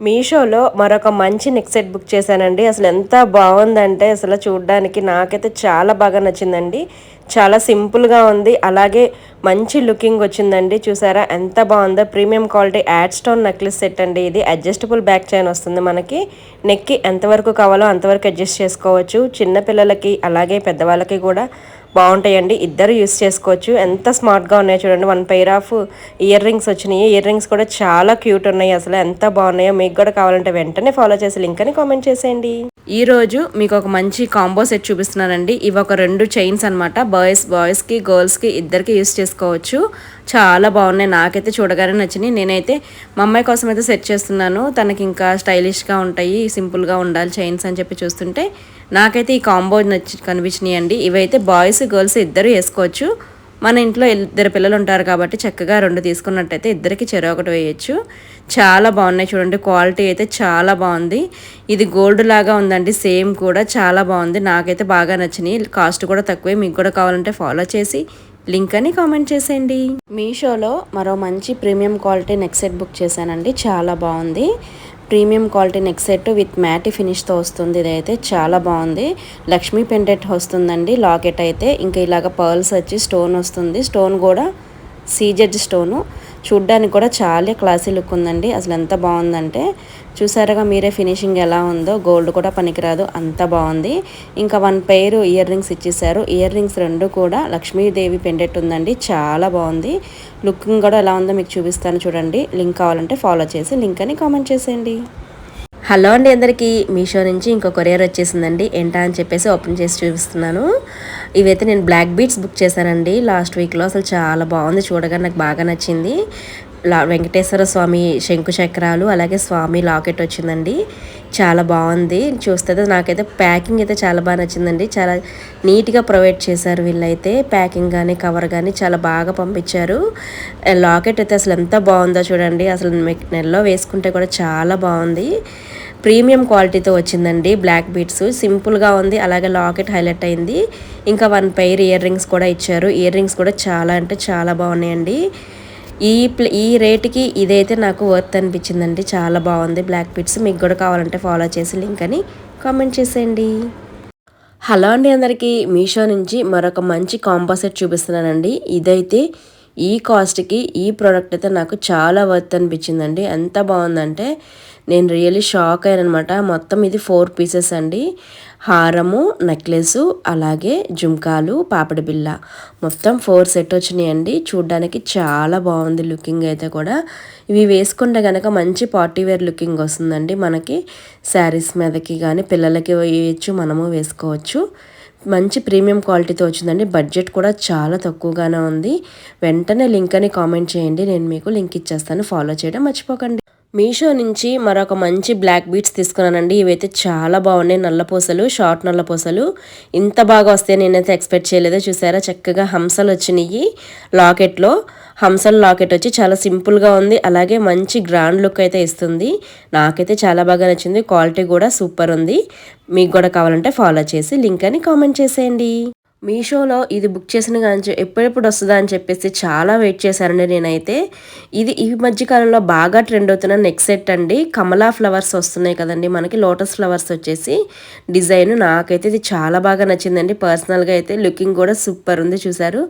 మీషోలో మరొక మంచి నెక్ సెట్ బుక్ చేశానండి. అసలు ఎంత బాగుందంటే అసలు చూడ్డానికి నాకైతే చాలా బాగా నచ్చిందండి. చాలా సింపుల్‌గా ఉంది. అలాగే మంచి లుకింగ్ వచ్చిందండి. చూసారా ఎంత బాగుందో! Premium quality add stone necklace set అండి ఇది. అడ్జస్టబుల్ బ్యాక్ చైన్ వస్తుంది మనకి. నెక్‌కి ఎంతవరకు కావాలో అంతవరకు అడ్జస్ట్ చేసుకోవచ్చు. చిన్న పిల్లలకి అలాగే పెద్దవాళ్ళకి కూడా బాగుంటాయండి. ఇద్దరు యూస్ చేసుకోవచ్చు. ఎంత స్మార్ట్‌గా ఉన్నాయో చూడండి. 1 పెయిర్ ఆఫ్ ఇయర్ రింగ్స్ వచ్చినాయి. ఇయర్ రింగ్స్ కూడా చాలా క్యూట్ ఉన్నాయి. అసలు ఎంత బాగున్నాయో మీకు కూడా కావాలంటే వెంటనే ఫాలో చేసి లింక్ అని కామెంట్ చేసేయండి. ఈ రోజు మీకు ఒక మంచి కాంబో సెట్ చూపిస్తున్నానండి. ఇవి ఒక 2 చైన్స్ అనమాట. బాయ్స్కి గర్ల్స్కి ఇద్దరికి యూస్ చేసుకోవచ్చు. చాలా బాగున్నాయి. నాకైతే చూడగానే నచ్చినాయి. నేనైతే మా అమ్మాయి కోసం అయితే సెట్ చేస్తున్నాను. తనకి ఇంకా స్టైలిష్గా ఉంటాయి, సింపుల్గా ఉండాలి చైన్స్ అని చెప్పి చూస్తుంటే నాకైతే ఈ కాంబో కనిపించినాయి అండి. ఇవైతే బాయ్స్ గర్ల్స్ ఇద్దరు వేసుకోవచ్చు. మన ఇంట్లో ఇద్దరు పిల్లలు ఉంటారు కాబట్టి చక్కగా 2 తీసుకున్నట్టయితే ఇద్దరికి చెరొకటి వేయచ్చు. చాలా బాగున్నాయి చూడండి. క్వాలిటీ అయితే చాలా బాగుంది. ఇది గోల్డ్ లాగా ఉందండి. సేమ్ కూడా చాలా బాగుంది. నాకైతే బాగా నచ్చినాయి. కాస్ట్ కూడా తక్కువే. మీకు కూడా కావాలంటే ఫాలో చేసి లింక్ అని కామెంట్ చేసేయండి. మీషోలో మరో మంచి premium quality neck set book చేశానండి. చాలా బాగుంది. Premium quality neck set with matte ఫినిష్తో వస్తుంది. ఇదైతే చాలా బాగుంది. లక్ష్మీ పెండెంట్ వస్తుందండి. లాకెట్ అయితే ఇంకా ఇలాగ పర్ల్స్ వచ్చి స్టోన్ వస్తుంది. స్టోన్ కూడా సీజెడ్ స్టోను. చూడ్డానికి కూడా చాలా క్లాసీ లుక్ ఉందండి. అసలు ఎంత బాగుందంటే చూసారుగా మీరే ఫినిషింగ్ ఎలా ఉందో. గోల్డ్ కూడా పనికిరాదు, అంత బాగుంది. ఇంకా 1 పెయిర్ ఇయర్ రింగ్స్ ఇచ్చేసారు. ఇయర్ రింగ్స్ 2 కూడా లక్ష్మీదేవి పెండెంట్ ఉందండి. చాలా బాగుంది. లుకింగ్ కూడా ఎలా ఉందో మీకు చూపిస్తాను చూడండి. లింక్ కావాలంటే ఫాలో చేసి లింక్ అని కామెంట్ చేసేయండి. హలో అండి అందరికీ. మీషో నుంచి ఇంకో కొరియర్ వచ్చేసిందండి. ఏంటా అని చెప్పేసి ఓపెన్ చేసి చూపిస్తున్నాను. ఇవైతే నేను బ్లాక్ బీడ్స్ బుక్ చేశానండి లాస్ట్ వీక్లో. అసలు చాలా బాగుంది. చూడగా నాకు బాగా నచ్చింది. వెంకటేశ్వర స్వామి శంకు చక్రాలు అలాగే స్వామి లాకెట్ వచ్చిందండి. చాలా బాగుంది. చూస్తే నాకైతే ప్యాకింగ్ అయితే చాలా బాగా నచ్చిందండి. చాలా నీట్గా ప్రొవైడ్ చేశారు వీళ్ళైతే. ప్యాకింగ్ కానీ కవర్ కానీ చాలా బాగా పంపించారు. లాకెట్ అయితే అసలు ఎంత బాగుందో చూడండి. అసలు నెలలో వేసుకుంటే కూడా చాలా బాగుంది. ప్రీమియం క్వాలిటీతో వచ్చిందండి. బ్లాక్ బీడ్స్ సింపుల్గా ఉంది. అలాగే లాకెట్ హైలైట్ అయింది. ఇంకా 1 పెయిర్ ఇయర్ రింగ్స్ కూడా ఇచ్చారు. ఇయర్ రింగ్స్ కూడా చాలా అంటే చాలా బాగున్నాయండి. ఈ రేటుకి ఇదైతే నాకు వర్త్ అనిపించిందండి. చాలా బాగుంది బ్లాక్ బీడ్స్. మీకు కూడా కావాలంటే ఫాలో చేసి లింక్ అని కామెంట్ చేసేయండి. హలో అండి అందరికీ. మీషో నుంచి మరొక మంచి కాంబో సెట్ చూపిస్తున్నానండి. ఇదైతే ఈ కాస్ట్కి ఈ ప్రోడక్ట్ అయితే నాకు చాలా వర్త్ అనిపించిందండి. ఎంత బాగుందంటే నేను రియల్లీ షాక్ అయ్యానమాట. మొత్తం ఇది 4 పీసెస్ అండి. హారము, నెక్లెస్ అలాగే జుంకాలు, పాపడి బిల్ల మొత్తం 4 సెట్ వచ్చినాయండి. చూడ్డానికి చాలా బాగుంది లుకింగ్ అయితే కూడా. ఇవి వేసుకుంటే కనుక మంచి పార్టీ వేర్ లుకింగ్ వస్తుందండి. మనకి శారీస్ మీదకి కానీ పిల్లలకి వేయచ్చు, మనము వేసుకోవచ్చు. మంచి ప్రీమియం క్వాలిటీతో వచ్చిందండి. బడ్జెట్ కూడా చాలా తక్కువగానే ఉంది. వెంటనే లింక్ అని కామెంట్ చేయండి. నేను మీకు లింక్ ఇచ్చేస్తాను. ఫాలో చేయడం మర్చిపోకండి. మీషో నుంచి మరొక మంచి బ్లాక్ బీడ్స్ తీసుకున్నానండి. ఇవైతే చాలా బాగున్నాయి. నల్లపూసలు, షార్ట్ నల్లపూసలు ఇంత బాగా వస్తాయి నేనైతే ఎక్స్పెక్ట్ చేయలేదు. చూసారా చక్కగా హంసలు వచ్చినాయి. లాకెట్లో హంసల లాకెట్ వచ్చి చాలా సింపుల్గా ఉంది. అలాగే మంచి గ్రాండ్ లుక్ అయితే ఇస్తుంది. నాకైతే చాలా బాగా నచ్చింది. క్వాలిటీ కూడా సూపర్ ఉంది. మీకు కూడా కావాలంటే ఫాలో చేసి లింక్ అని కామెంట్ చేసేయండి. మీషోలో ఇది బుక్ చేసిన కానీ ఎప్పుడెప్పుడు వస్తుందా అని చెప్పేసి చాలా వెయిట్ చేశానండి నేనైతే. ఇది ఈ మధ్యకాలంలో బాగా ట్రెండ్ అవుతున్న నెక్ సెట్ అండి. కమలా ఫ్లవర్స్ వస్తున్నాయి కదండి మనకి. లోటస్ ఫ్లవర్స్ వచ్చేసి డిజైన్ నాకైతే ఇది చాలా బాగా నచ్చిందండి. పర్సనల్గా అయితే లుకింగ్ కూడా సూపర్ ఉంది. చూసారు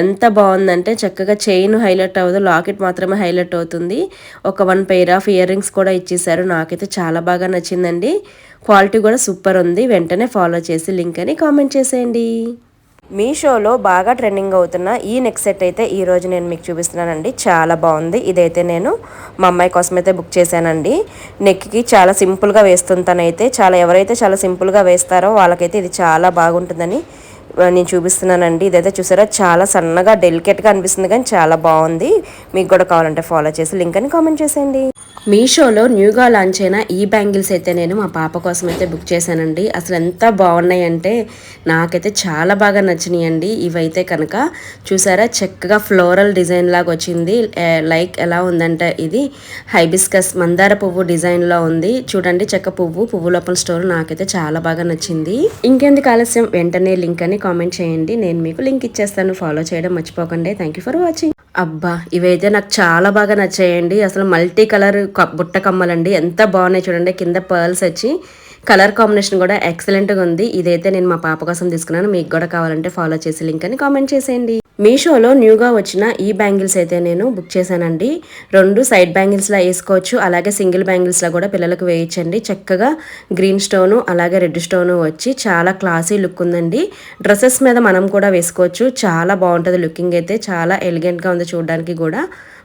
ఎంత బాగుందంటే చక్కగా చైన్ హైలైట్ అవ్వదు, లాకెట్ మాత్రమే హైలైట్ అవుతుంది. ఒక 1 పెయిర్ ఆఫ్ ఇయర్ రింగ్స్ కూడా ఇచ్చేసారు. నాకైతే చాలా బాగా నచ్చిందండి. క్వాలిటీ కూడా సూపర్ ఉంది. వెంటనే ఫాలో చేసి లింక్ అని కామెంట్ చేసేయండి. మీషోలో బాగా ట్రెండింగ్ అవుతున్న ఈ నెక్ సెట్ అయితే ఈరోజు నేను మీకు చూపిస్తున్నానండి. చాలా బాగుంది. ఇదైతే నేను మా అమ్మాయి కోసం అయితే బుక్ చేశానండి. నెక్కి చాలా సింపుల్గా వేస్తుంది తనైతే. ఎవరైతే చాలా సింపుల్గా వేస్తారో వాళ్ళకైతే ఇది చాలా బాగుంటుందని నేను చూపిస్తున్నానండి. ఇదైతే చూసారా చాలా సన్నగా డెలికేట్గా అనిపిస్తుంది కానీ చాలా బాగుంది. మీకు కూడా కావాలంటే ఫాలో చేసి లింక్ అని కామెంట్ చేసేయండి. మీషోలో న్యూగా లాంచ్ అయిన ఈ బ్యాంగిల్స్ అయితే నేను మా పాప కోసం అయితే బుక్ చేశానండి. అసలు ఎంత బాగున్నాయంటే నాకైతే చాలా బాగా నచ్చినాయండి. ఇవైతే కనుక చూసారా చక్కగా ఫ్లోరల్ డిజైన్ లాగా వచ్చింది. లైక్ ఎలా ఉందంటే ఇది హైబిస్కస్ మందార పువ్వు డిజైన్లో ఉంది. చూడండి పువ్వు లోపల స్టోర్ నాకైతే చాలా బాగా నచ్చింది. ఇంకెందుకు ఆలస్యం వెంటనే లింక్ అని కామెంట్ చేయండి. నేను మీకు లింక్ ఇచ్చేస్తాను. ఫాలో చేయడం మర్చిపోకండి. Thank you for watching. అబ్బా ఇవైతే నాకు చాలా బాగా నచ్చాయండి. అసలు మల్టీ కలర్ బుట్ట కమ్మలండి. ఎంత బాగున్నాయి చూడండి, కింద పర్ల్స్ వచ్చి కలర్ కాంబినేషన్ కూడా ఎక్సలెంట్గా ఉంది. ఇదైతే నేను మా పాప కోసం తీసుకున్నాను. మీకు కూడా కావాలంటే ఫాలో చేసి లింక్ అని కామెంట్ చేసేయండి. మీషోలో న్యూగా వచ్చిన ఈ బ్యాంగిల్స్ అయితే నేను బుక్ చేశానండి. 2 సైడ్ బ్యాంగిల్స్లా వేసుకోవచ్చు, అలాగే సింగిల్ బ్యాంగిల్స్లా కూడా పిల్లలకు వేయించండి. చక్కగా గ్రీన్ స్టోను అలాగే రెడ్ స్టోను వచ్చి చాలా క్లాసీ లుక్ ఉందండి. డ్రెస్సెస్ మీద మనం కూడా వేసుకోవచ్చు, చాలా బాగుంటుంది. లుకింగ్ అయితే చాలా ఎలిగెంట్గా ఉంది చూడడానికి కూడా.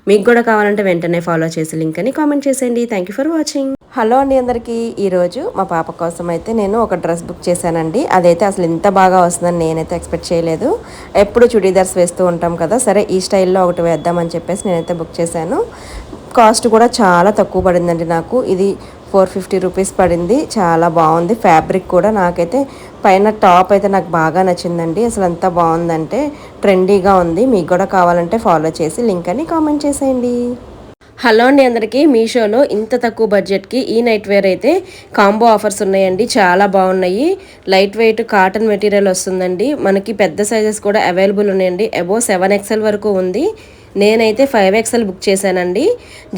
మీకు కూడా కావాలంటే వెంటనే ఫాలో చేసి లింక్ అని కామెంట్ చేసేయండి. Thank you for watching. Hello అండి అందరికీ. ఈరోజు మా పాప కోసం అయితే నేను ఒక డ్రెస్ బుక్ చేశానండి. అదైతే అసలు ఇంత బాగా వస్తుందని నేనైతే ఎక్స్పెక్ట్ చేయలేదు. ఎప్పుడు చుడీదార్స్ వేస్తూ ఉంటాం కదా, సరే ఈ స్టైల్లో ఒకటి వేద్దామని చెప్పేసి నేనైతే బుక్ చేశాను. కాస్ట్ కూడా చాలా తక్కువ పడిందండి నాకు. ఇది 450 రూపీస్ పడింది. చాలా బాగుంది. ఫ్యాబ్రిక్ కూడా నాకైతే పైన టాప్ అయితే నాకు బాగా నచ్చిందండి. అసలు ఎంత బాగుందంటే ట్రెండీగా ఉంది. మీకు కూడా కావాలంటే ఫాలో చేసి లింక్ అని కామెంట్ చేసేయండి. హలో అండి అందరికీ. మీషోలో ఇంత తక్కువ బడ్జెట్కి ఈ నైట్ వేర్ అయితే కాంబో ఆఫర్స్ ఉన్నాయండి. చాలా బాగున్నాయి. లైట్ వెయిట్ కాటన్ మెటీరియల్ వస్తుందండి. మనకి పెద్ద సైజెస్ కూడా అవైలబుల్ ఉన్నాయండి. అబోవ్ 7XL వరకు ఉంది. నేనైతే 5XL బుక్ చేశానండి.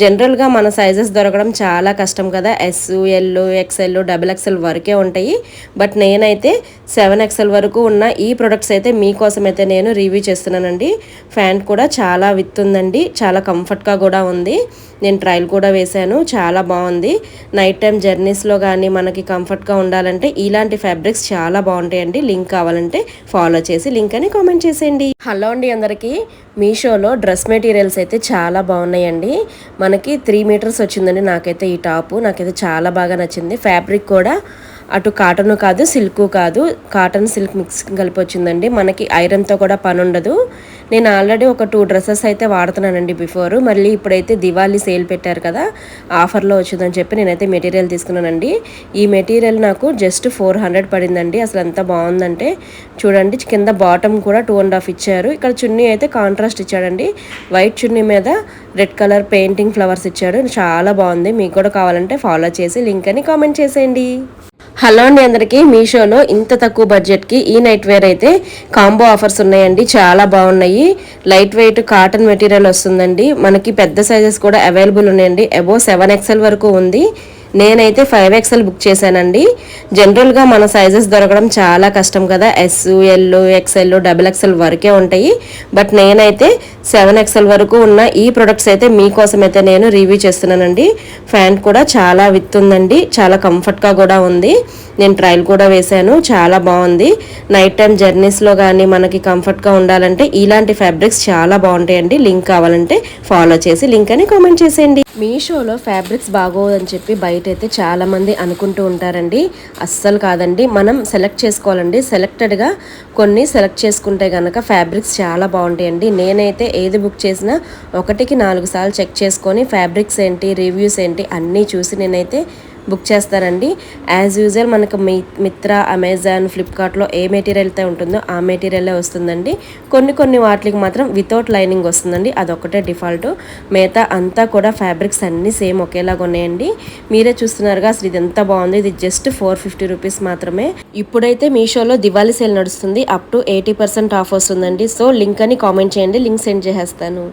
జనరల్గా మన సైజెస్ దొరకడం చాలా కష్టం కదా, S, L, XL, XXL వరకే ఉంటాయి. బట్ నేనైతే 7XL వరకు ఉన్న ఈ ప్రొడక్ట్స్ అయితే మీకోసం అయితే నేను రివ్యూ చేస్తున్నానండి. ప్యాంట్ కూడా చాలా విత్ ఉందండి, చాలా కంఫర్ట్గా కూడా ఉంది. నేను ట్రయల్ కూడా వేశాను, చాలా బాగుంది. నైట్ టైం జర్నీస్లో కానీ మనకి కంఫర్ట్గా ఉండాలంటే ఇలాంటి ఫ్యాబ్రిక్స్ చాలా బాగుంటాయండి. లింక్ కావాలంటే ఫాలో చేసి లింక్ అని కామెంట్ చేసేయండి. హలో అండి అందరికీ. మీషోలో డ్రెస్ మెటీరియల్స్ అయితే చాలా బాగున్నాయండి. మనకి 3 మీటర్స్ వచ్చిందండి నాకైతే ఈ టాపు. నాకైతే చాలా బాగా నచ్చింది. ఫ్యాబ్రిక్ కూడా అటు కాటన్ కాదు సిల్క్ కాదు, కాటన్ సిల్క్ మిక్స్ కలిపి వచ్చిందండి. మనకి ఐరన్తో కూడా పని ఉండదు. నేను ఆల్రెడీ ఒక 2 డ్రెస్సెస్ అయితే వాడుతున్నానండి బిఫోర్. మళ్ళీ ఇప్పుడైతే దివాళీ సేల్ పెట్టారు కదా, ఆఫర్లో వచ్చిందని చెప్పి నేనైతే మెటీరియల్ తీసుకున్నానండి. ఈ మెటీరియల్ నాకు జస్ట్ 400 పడిందండి. అసలు ఎంత బాగుందంటే చూడండి, కింద బాటమ్ కూడా 2.5 ఇచ్చారు. ఇక్కడ చున్నీ అయితే కాంట్రాస్ట్ ఇచ్చాడండి. వైట్ చున్నీ మీద రెడ్ కలర్ పెయింటింగ్ ఫ్లవర్స్ ఇచ్చాడు. చాలా బాగుంది. మీకు కూడా కావాలంటే ఫాలో చేసి లింక్ అని కామెంట్ చేసేయండి. హలో అండి అందరికీ. మీషోలో ఇంత తక్కువ బడ్జెట్కి ఈ నైట్ వేర్ అయితే కాంబో ఆఫర్స్ ఉన్నాయండి. చాలా బాగున్నాయి. లైట్ వెయిట్ కాటన్ మెటీరియల్ వస్తుందండి. మనకి పెద్ద సైజెస్ కూడా అవైలబుల్ ఉన్నాయండి. అబోవ్ 7XL వరకు ఉంది. నేనైతే 5XL బుక్ చేశానండి. జనరల్గా మన సైజెస్ దొరకడం చాలా కష్టం కదా, S, L, XL, XXL వరకే ఉంటాయి. బట్ నేనైతే 7XL వరకు ఉన్న ఈ ప్రొడక్ట్స్ అయితే మీకోసం అయితే నేను రివ్యూ చేస్తున్నానండి. ప్యాంట్ కూడా చాలా విత్ ఉందండి, చాలా కంఫర్ట్గా కూడా ఉంది. నేను ట్రయల్ కూడా వేశాను, చాలా బాగుంది. నైట్ టైం జర్నీస్లో కానీ మనకి కంఫర్ట్గా ఉండాలంటే ఇలాంటి ఫ్యాబ్రిక్స్ చాలా బాగుంటాయండి. లింక్ కావాలంటే ఫాలో చేసి లింక్ అని కామెంట్ చేసేయండి. మీషోలో ఫ్యాబ్రిక్స్ బాగోదని చెప్పి బయట అయితే చాలా మంది అనుకుంటూ ఉంటారండి. అస్సలు కాదండి, మనం సెలెక్ట్ చేసుకోవాలండి. సెలెక్టెడ్గా కొన్ని సెలెక్ట్ చేసుకుంటే కనుక ఫ్యాబ్రిక్స్ చాలా బాగుంటాయండి. నేనైతే ఏది బుక్ చేసినా 1కి 4 సార్లు చెక్ చేసుకొని ఫ్యాబ్రిక్స్ ఏంటి, రివ్యూస్ ఏంటి అన్నీ చూసి నేనైతే బుక్ చేస్తానండి. యాజ్ యూజువల్ మనకు మిత్రా, అమెజాన్, ఫ్లిప్కార్ట్లో ఏ మెటీరియల్ అయితే ఉంటుందో ఆ మెటీరియలే వస్తుందండి. కొన్ని వాటికి మాత్రం వితౌట్ లైనింగ్ వస్తుందండి, అదొక్కటే డిఫాల్ట్. మిగతా అంతా కూడా ఫ్యాబ్రిక్స్ అన్నీ సేమ్ ఒకేలాగా ఉన్నాయండి. మీరే చూస్తున్నారుగా, అసలు ఇది ఎంత బాగుంది. ఇది జస్ట్ 450 రూపీస్ మాత్రమే. ఇప్పుడైతే మీషోలో దివాళీ సేల్ నడుస్తుంది, అప్ టు 80% ఆఫ్ వస్తుందండి. సో లింక్ అని కామెంట్ చేయండి, లింక్ సెండ్ చేసేస్తాను.